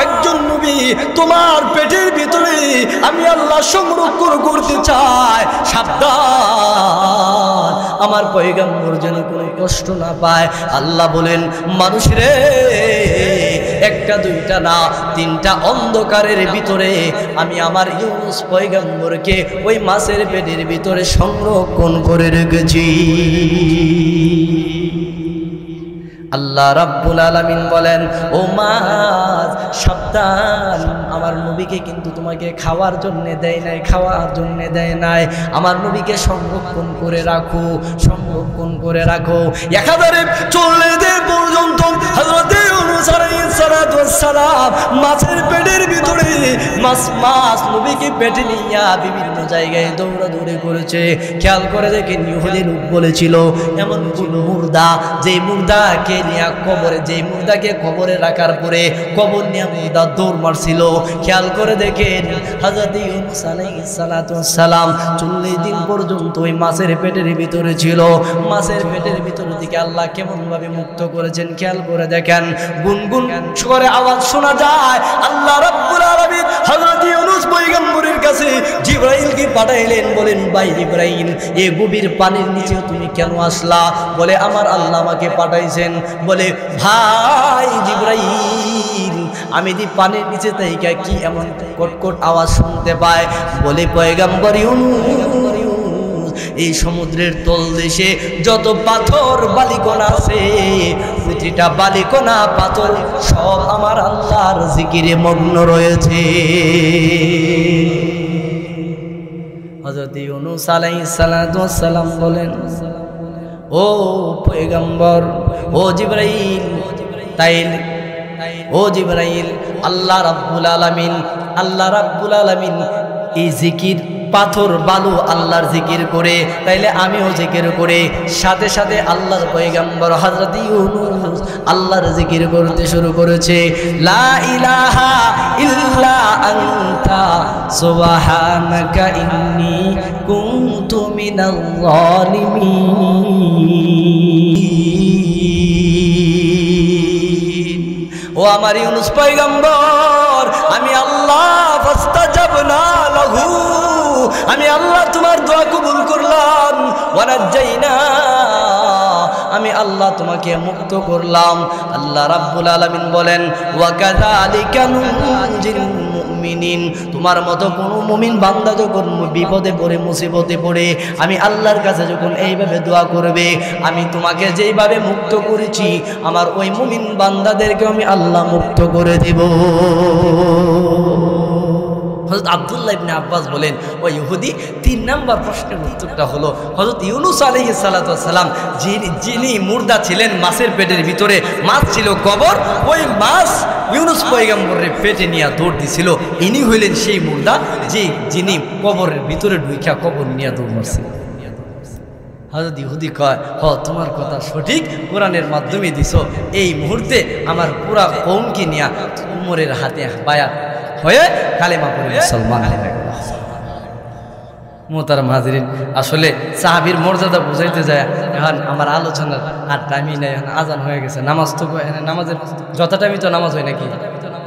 Speaker 1: একজন নবী তোমার পেটের ভিতরে আমি আল্লাহ সংরক্ষণ করতে চাই, সাবধান, আমার পয়গম্বর যেন কোনো কষ্ট না পায়। আল্লাহ বলেন, মানুষ রে, একটা দুইটা না, 3টা অন্ধকারের ভিতরে আমি আমার ইউনূস পয়গম্বরকে ওই মাছের পেটের ভিতরে সংরক্ষণ করে রেখেছি। আল্লাহ রাব্বুল আলামিন বলেন, ও মাছ, সাবধান, আমার নবীকে কিন্তু তোমাকে খাওয়ার জন্য দেয় নাই, আমার নবীকে সংরক্ষণ করে রাখো, 1040 দিন পর্যন্ত হযরত ইউনূস আলাইহিস সালাম মাছের পেটের ভিতরে মাছ নবীকে পেটে নিয়ে বিভিন্ন জায়গায় দৌড়াদৌড়ি করেছে। খেয়াল করে দেখেন, ইহুদি লোক বলেছিল এমন কোন মুর্দা, যে মুর্দাকে নিয়ে কবরে, যে মুর্দাকে কবরে রাখার পরে কবর নিয়ে মুর্দা দৌড় মারছিল। খেয়াল করে দেখেন, হযরত ইউনূস আলাইহিস সালাম 40 দিন পর্যন্ত ওই মাছের পেটের ভিতরে ছিল। মাছের পেটের ভিতর থেকে আল্লাহ কেমন ভাবে মুক্ত করেছেন খেয়াল করে দেখেন। গুনগুন করে আওয়াজ শোনা যায়। আল্লাহ রাব্বুল আলামিন হযরত ইউনূস পয়গম্বরের কাছে জিবরাইলকে পাঠাইলেন, বলেন, ভাই জিবরাইল, এই গভীর পানির নিচে তুমি কেন আসলা? বলে, আমার আল্লাহ আমাকে পাঠাইছেন। বলে, ভাই জিবরাইল, আমি দি পানির নিচে থেকে কি এমন কটকট আওয়াজ শুনতে পাই? বলে, পয়গম্বর ইউনূস, এই সমুদ্রের তলদেশে যত পাথর বালিকণা আছে, প্রতিটা বালিকণা পাথর সব আমার আল্লাহর জিকিরে মগ্ন রয়েছে। হযরত ইউনূস আলাইহিস সালাম বলেন, ও পয়গম্বর, ও জিবরাইল, ও জিবরাইল, আল্লাহ রাব্বুল আলামিন এই জিকির, পাথর বালু আল্লাহর জিকির করে, তাইলে আমিও জিকির করে। সাথে সাথে আল্লাহর পয়গম্বর হযরত ইউনূস আল্লাহর জিকির করতে শুরু করেছে। লা ইলাহা ইল্লা আনতা সুবহানাকা ইন্নী কুনতু মিনাল যালিমিন। ও আমার ইউনূস পয়গম্বর, আমি আল্লাহ ফাস্তাজাবনা লাহু, আমি আল্লাহ তোমার দোয়া কবুল করলাম। ওয়ানাজ্জাইনা, আমি আল্লাহ তোমাকে মুক্ত করলাম। আল্লাহ রাব্বুল আলামিন বলেন, ওয়া কাযালিকা নুনজিল মুমিনিন, তোমার মতো কোনো মুমিন বান্দা যখন বিপদে পড়ে মুসিবতে পড়ে আমি আল্লাহর কাছে যখন এইভাবে দোয়া করবে, আমি তোমাকে যেইভাবে মুক্ত করেছি আমার ওই মুমিন বান্দাদেরকে আমি আল্লাহ মুক্ত করে দেব। হযরত আব্দুল্লাহ ইবনে আব্বাস বলেন ওই ইহুদি ৩ নম্বর প্রশ্নের উত্তরটা হলো হযরত ইউনূস আলাইহিস সালাতু ওয়াস সালাম যিনি মুর্দা ছিলেন, মাছের পেটের ভিতরে মাছ ছিল কবর, ওই মাছ ইউনূস পয়গম্বরের পেটে নিয়ে দৌড় দিছিল, ইনি হইলেন সেই মুর্দা যিনি কবরের ভিতরে ঢুইকা কবর নিয়ে দৌড় মারছিল। হযরত ইহুদি কয় তোমার কথা সঠিক, কোরআনের মাধ্যমে দিছো, এই মুহূর্তে আমার পুরা কওমকে নিয়ে উমরের হাতে বায়াত হয়ে কালেমা পড়ে মুসলমান হয়ে গেল। মোহতারাম হাজিরিন, আসলে সাহাবীর মর্যাদা বুঝাইতে যায় এখন আমার আলোচনার আর টাইমই নাই, এখন আজান হয়ে গেছে। নামাজ তো নামাজের যত টাইমই তো নামাজ হয় নাকি?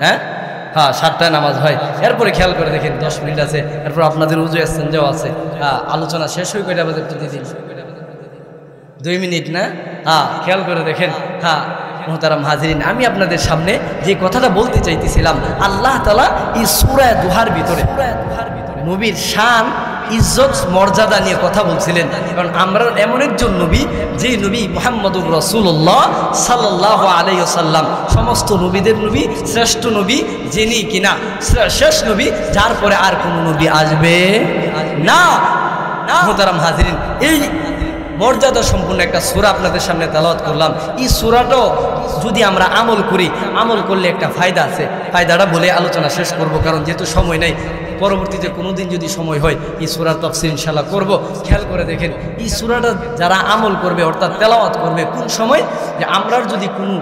Speaker 1: হ্যাঁ 7টায় নামাজ হয়। এরপরে খেয়াল করে দেখেন 10 মিনিট আছে, এরপর আপনাদের উজু আসছেন যাও আছে, আলোচনা শেষ হয়ে কয়টা বাজে প্রতিদিন? 2 মিনিট না? খেয়াল করে দেখেন। মোহতারাম হাজিরিন, আমি আপনাদের সামনে যে কথাটা বলতে চাইতেছিলাম, আল্লাহ তাআলা এই সূরা দুহার ভিতরে নবীর শান ইজ্জত মর্যাদা নিয়ে কথা বলছিলেন। কারণ আমরা এমন একজন নবী, যে নবী মুহাম্মদুর রাসূলুল্লাহ সাল্লাল্লাহু আলাইহি ওয়াসাল্লাম, সমস্ত নবীদের নবী, শ্রেষ্ঠ নবী, যিনি কিনা শেষ নবী, যার পরে আর কোনো নবী আসবে না। মোহতারাম হাজিরিন, এই মর্যাদা সম্পূর্ণ একটা সূরা আপনাদের সামনে তেলাওয়াত করলাম। এই সূরাটাও যদি আমরা আমল করি, আমল করলে একটা ফায়দা আছে, ফায়দাটা বলে আলোচনা শেষ করব, কারণ যেহেতু সময় নেই। পরবর্তীতে কোনো দিন যদি সময় হয় এই সূরার তাফসীর ইনশাআল্লাহ করব। খেয়াল করে দেখেন, এই সূরাটা যারা আমল করবে অর্থাৎ তেলাওয়াত করবে, কোন সময়? যে আমরা যদি কোনো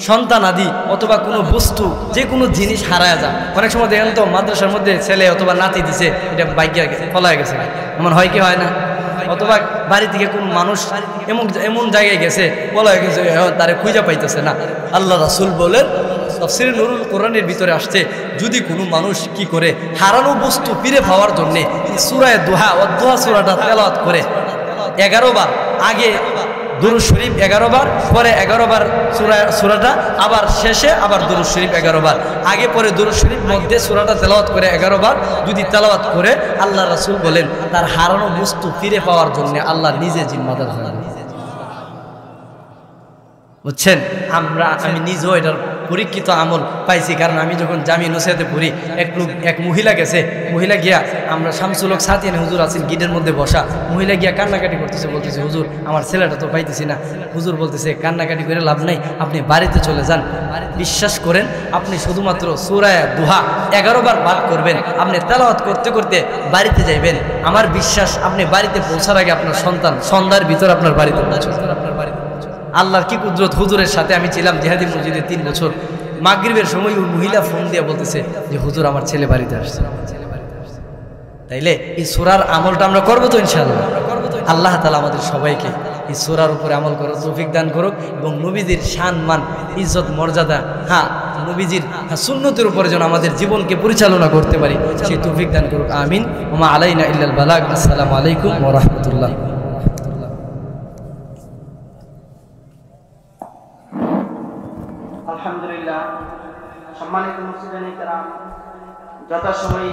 Speaker 1: সন্তান আদি অথবা কোনো বস্তু, যে কোনো জিনিস হারায় যায়, অনেক সময় দেখেন তো মাদ্রাসার মধ্যে ছেলে অথবা নাতি দিছে, এটা বাইকে ফলায় গেছে, এমন হয় কি হয় না? অথবা বাড়ি থেকে কোন মানুষ এমন জায়গায় গেছে, বলা হয়ে গেছে, তারে খুঁজে পাইতেছে না। আল্লাহ রাসূল বলেন, তাফসীরে নুরুল কোরআনের ভিতরে আসছে, যদি কোনো মানুষ কি করে হারানো বস্তু ফিরে পাওয়ার জন্য সূরা দুহা সূরাটা তেলাওয়াত করে 11 বার, আগে দুরূদ শরীফ 11 বার, পরে 11 বার সূরাটা, আবার শেষে আবার দুরূদ শরীফ 11 বার, আগে পরে দুরূদ শরীফ, মধ্যে সূরাটা তেলাওয়াত করে 11 বার যদি তেলাওয়াত করে, আল্লাহ রাসূল বলেন তার হারানো বস্তু ফিরে পাওয়ার জন্য আল্লাহ নিজে জিম্মাদার হন। বুঝছেন? আমি নিজেও এটার পরীক্ষিত আমল পাইছি, কারণ আমি যখন জামি নসিহতে পড়ি, এক মহিলা গেছে, মহিলা গিয়া, আমরা শামসুল হক সাথিয়ান হুজুর আছেন গিটের মধ্যে বসা, মহিলা গিয়া কান্নাকাটি করতেছে, বলতেছে হুজুর আমার ছেলেটা তো পাইতেছি না। হুজুর বলতেছে কান্নাকাটি করে লাভ নাই, আপনি বাড়িতে চলে যান, বিশ্বাস করেন আপনি শুধুমাত্র সূরা দুহা 11 বার পাঠ করবেন, আপনি তেলাওয়াত করতে করতে বাড়িতে যাইবেন, আমার বিশ্বাস আপনি বাড়িতে পৌঁছার আগে আপনার সন্তান সন্ধ্যার ভিতর আপনার বাড়িতে পৌঁছবে। আল্লাহর কি কুদরত! হুজুরের সাথে আমি ছিলাম জিহাদি মসজিদে 3 বছর। মাগরিবের সময় ওই মহিলা ফোন দিয়ে বলতেছে যে হুজুর আমার ছেলে বাড়িতে আসছে। তাইলে এই সূরার আমলটা আমরা করবো তো ইনশাআল্লাহ। আল্লাহ তাআলা আমাদের সবাইকে এই সূরার উপরে আমল করার তৌফিক দান করুক, এবং নবীজির শান মান ইজ্জত মর্যাদা, নবীজির সুন্নতের উপরে যেন আমাদের জীবনকে পরিচালনা করতে পারি, সেই তৌফিক দান করুক। আমিন। ওয়া মা আলাইনা ইল্লাল বালাগ। আসসালামু আলাইকুম ওয়া রাহমাতুল্লাহ।
Speaker 2: আলহামদুলিল্লাহ, সম্মানিত মুসলিম কিরাম, যথাসময়ে